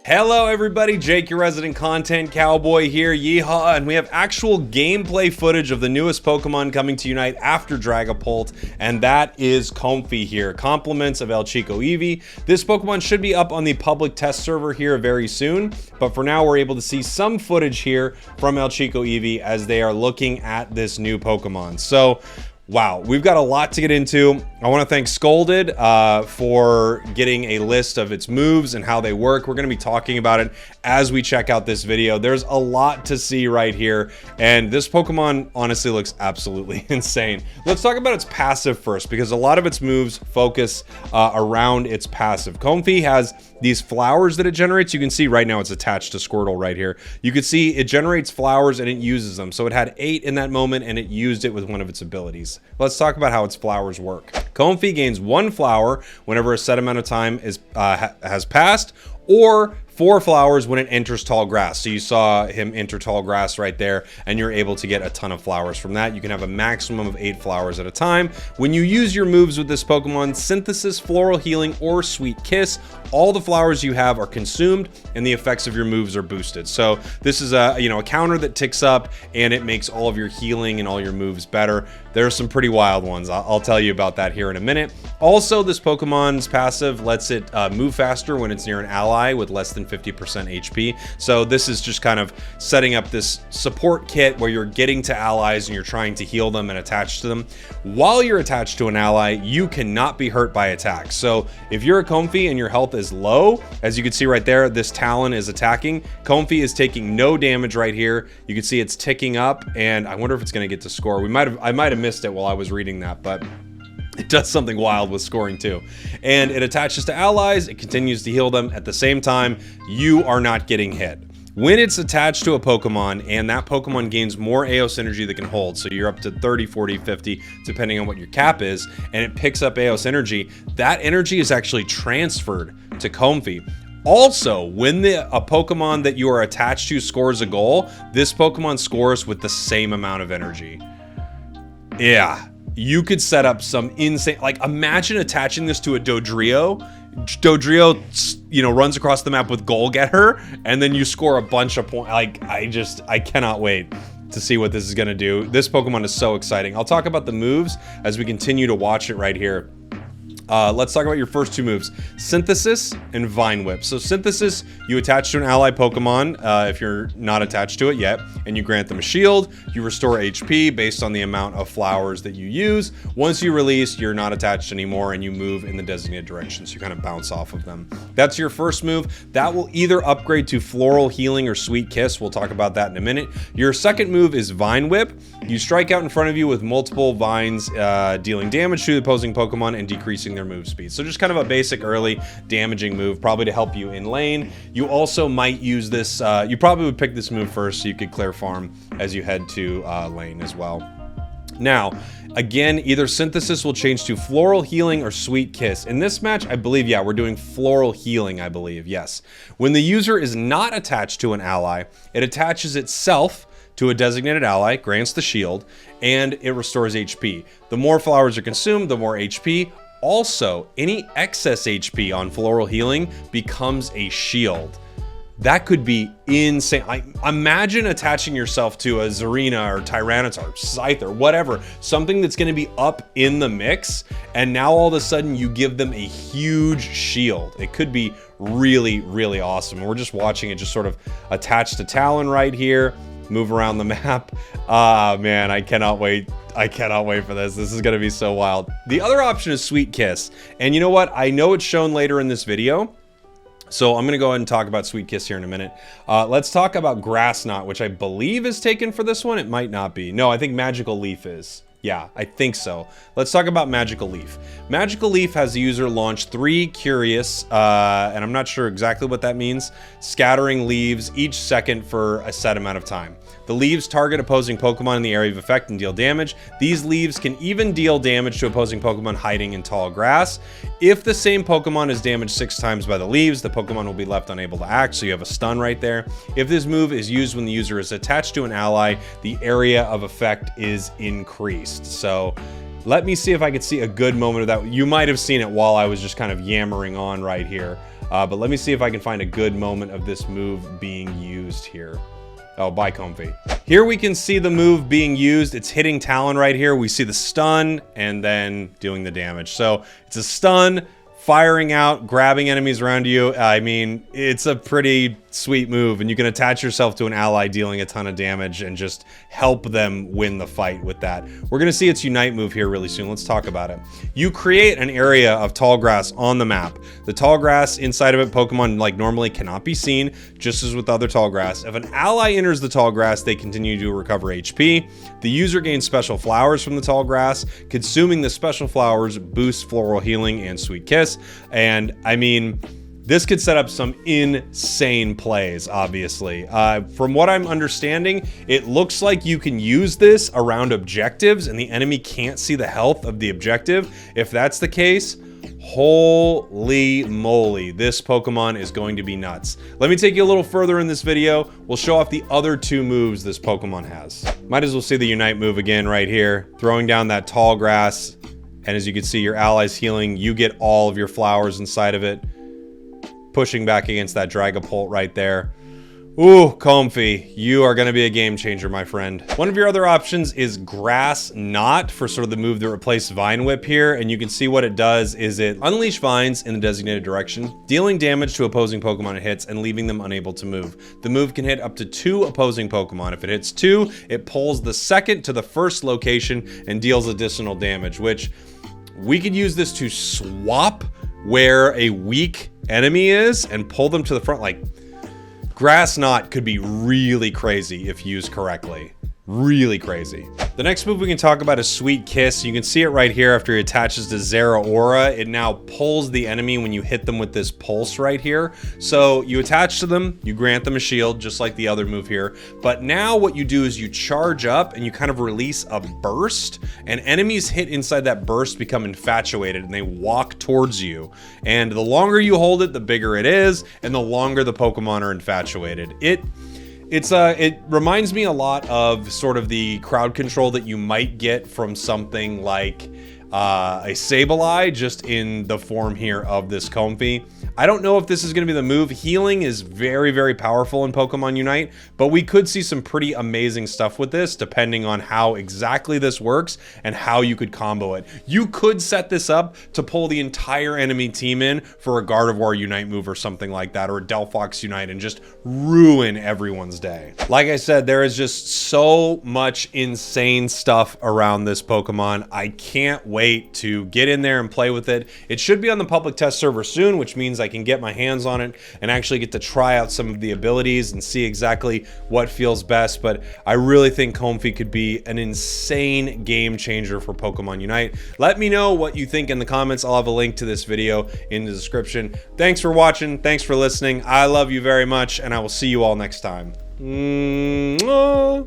Hello everybody, Jake, your resident content cowboy here, yeehaw, and we have actual gameplay footage of the newest Pokemon coming to Unite after Dragapult, and that is Comfey here, compliments of El Chico Eevee. This Pokemon should be up on the public test server here very soon, but for now we're able to see some footage here from El Chico Eevee as they are looking at this new Pokemon. So, wow, we've got a lot to get into. I want to thank Scolded for getting a list of its moves and how they work. We're going to be talking about it as we check out this video. There's a lot to see right here, and this Pokemon honestly looks absolutely insane. Let's talk about its passive first, because a lot of its moves focus around its passive. Comfey has these flowers that it generates. You can see right now it's attached to Squirtle right here. You can see it generates flowers and it uses them. So it had 8 in that moment and it used it with one of its abilities. Let's talk about how its flowers work. Comfey gains 1 flower whenever a set amount of time is has passed, or 4 flowers when it enters tall grass. So you saw him enter tall grass right there, and you're able to get a ton of flowers from that. You can have a maximum of 8 flowers at a time. When you use your moves with this Pokemon, Synthesis, Floral Healing, or Sweet Kiss, all the flowers you have are consumed and the effects of your moves are boosted. So this is a counter that ticks up and it makes all of your healing and all your moves better. There are some pretty wild ones. I'll tell you about that here in a minute. Also, this Pokemon's passive lets it move faster when it's near an ally with less than 50% HP. So this is just kind of setting up this support kit where you're getting to allies and you're trying to heal them and attach to them. While you're attached to an ally, you cannot be hurt by attacks. So if you're a Comfey and your health is low, as you can see right there, this Talon is attacking. Comfey is taking no damage right here. You can see it's ticking up, and I wonder if it's going to get to score. I might have missed it while I was reading that, but it does something wild with scoring too. And it attaches to allies, it continues to heal them. At the same time, you are not getting hit. When it's attached to a Pokemon and that Pokemon gains more Eos energy that can hold, so you're up to 30, 40, 50, depending on what your cap is, and it picks up Eos energy, that energy is actually transferred to Comfey. Also, when a Pokemon that you are attached to scores a goal, this Pokemon scores with the same amount of energy. Yeah, you could set up some insane, like imagine attaching this to a Dodrio. Dodrio, runs across the map with Goal Getter, and then you score a bunch of points. Like, I cannot wait to see what this is gonna do. This Pokemon is so exciting. I'll talk about the moves as we continue to watch it right here. Let's talk about your first 2 moves, Synthesis and Vine Whip. So Synthesis, you attach to an ally Pokemon if you're not attached to it yet, and you grant them a shield. You restore HP based on the amount of flowers that you use. Once you release, you're not attached anymore and you move in the designated direction, so you kind of bounce off of them. That's your first move. That will either upgrade to Floral Healing or Sweet Kiss. We'll talk about that in a minute. Your second move is Vine Whip. You strike out in front of you with multiple vines, dealing damage to the opposing Pokemon and decreasing their move speed. So just kind of a basic early damaging move, probably to help you in lane. You also might use this, you probably would pick this move first so you could clear farm as you head to lane as well. Now, again, either Synthesis will change to Floral Healing or Sweet Kiss. In this match, I believe, yeah, we're doing Floral Healing, I believe, yes. When the user is not attached to an ally, it attaches itself to a designated ally, grants the shield, and it restores HP. The more flowers are consumed, the more HP. Also, any excess HP on Floral Healing becomes a shield. That could be insane. Imagine attaching yourself to a Zarina or Tyranitar, Scyther, whatever, something that's going to be up in the mix, and now all of a sudden you give them a huge shield. It could be really, really awesome. And we're just watching it just sort of attach to Talon right here, move around the map. Man, I cannot wait. I cannot wait for this. This is going to be so wild. The other option is Sweet Kiss. And you know what? I know it's shown later in this video, so I'm going to go ahead and talk about Sweet Kiss here in a minute. Let's talk about Grass Knot, which I believe is taken for this one. It might not be. No, I think Magical Leaf is. Yeah, I think so. Let's talk about Magical Leaf. Magical Leaf has the user launch 3 Curious, and I'm not sure exactly what that means, scattering leaves each second for a set amount of time. The leaves target opposing Pokemon in the area of effect and deal damage. These leaves can even deal damage to opposing Pokemon hiding in tall grass. If the same Pokemon is damaged 6 times by the leaves, the Pokemon will be left unable to act, so you have a stun right there. If this move is used when the user is attached to an ally, the area of effect is increased. So let me see if I could see a good moment of that. You might have seen it while I was just kind of yammering on right here. But let me see if I can find a good moment of this move being used here. Oh, bye, comfey. Here we can see the move being used. It's hitting Talon right here. We see the stun and then doing the damage. So it's a stun, firing out, grabbing enemies around you. I mean, it's a pretty sweet move, and you can attach yourself to an ally dealing a ton of damage and just help them win the fight with that. We're gonna see its Unite move here really soon. Let's talk about it. You create an area of tall grass on the map. The tall grass inside of it, Pokemon like normally cannot be seen, just as with other tall grass. If an ally enters the tall grass, they continue to recover HP. The user gains special flowers from the tall grass. Consuming the special flowers boosts floral healing and sweet kiss. And I mean, this could set up some insane plays, obviously. From what I'm understanding, it looks like you can use this around objectives and the enemy can't see the health of the objective. If that's the case, holy moly, this Pokemon is going to be nuts. Let me take you a little further in this video. We'll show off the other two moves this Pokemon has. Might as well see the Unite move again right here. Throwing down that tall grass. And as you can see, your allies healing, you get all of your flowers inside of it. Pushing back against that Dragapult right there. Ooh, comfey, you are gonna be a game changer, my friend. One of your other options is Grass Knot for sort of the move that replaced Vine Whip here, and you can see what it does is it unleash vines in the designated direction, dealing damage to opposing Pokemon it hits and leaving them unable to move. The move can hit up to 2 opposing Pokemon. If it hits 2, it pulls the second to the first location and deals additional damage, which we could use this to swap where a weak enemy is and pull them to the front. Like, Grass Knot could be really crazy if used correctly. Really crazy. The next move we can talk about is Sweet Kiss. You can see it right here after it attaches to Zeraora. It now pulls the enemy when you hit them with this pulse right here. So you attach to them, you grant them a shield, just like the other move here. But now what you do is you charge up and you kind of release a burst, and enemies hit inside that burst become infatuated and they walk towards you. And the longer you hold it, the bigger it is, and the longer the Pokemon are infatuated. It reminds me a lot of sort of the crowd control that you might get from something like a Sableye, just in the form here of this comfey. I don't know if this is going to be the move. Healing is very, very powerful in Pokemon Unite, but we could see some pretty amazing stuff with this depending on how exactly this works and how you could combo it. You could set this up to pull the entire enemy team in for a Gardevoir Unite move or something like that, or a Delphox Unite, and just ruin everyone's day. Like I said, there is just so much insane stuff around this Pokemon. I can't wait to get in there and play with it. It should be on the public test server soon, which means I can get my hands on it and actually get to try out some of the abilities and see exactly what feels best. But I really think comfey could be an insane game changer for Pokemon Unite. Let me know what you think in the comments. I'll have a link to this video in the description. Thanks for watching. Thanks for listening. I love you very much, and I will see you all next time. Mwah.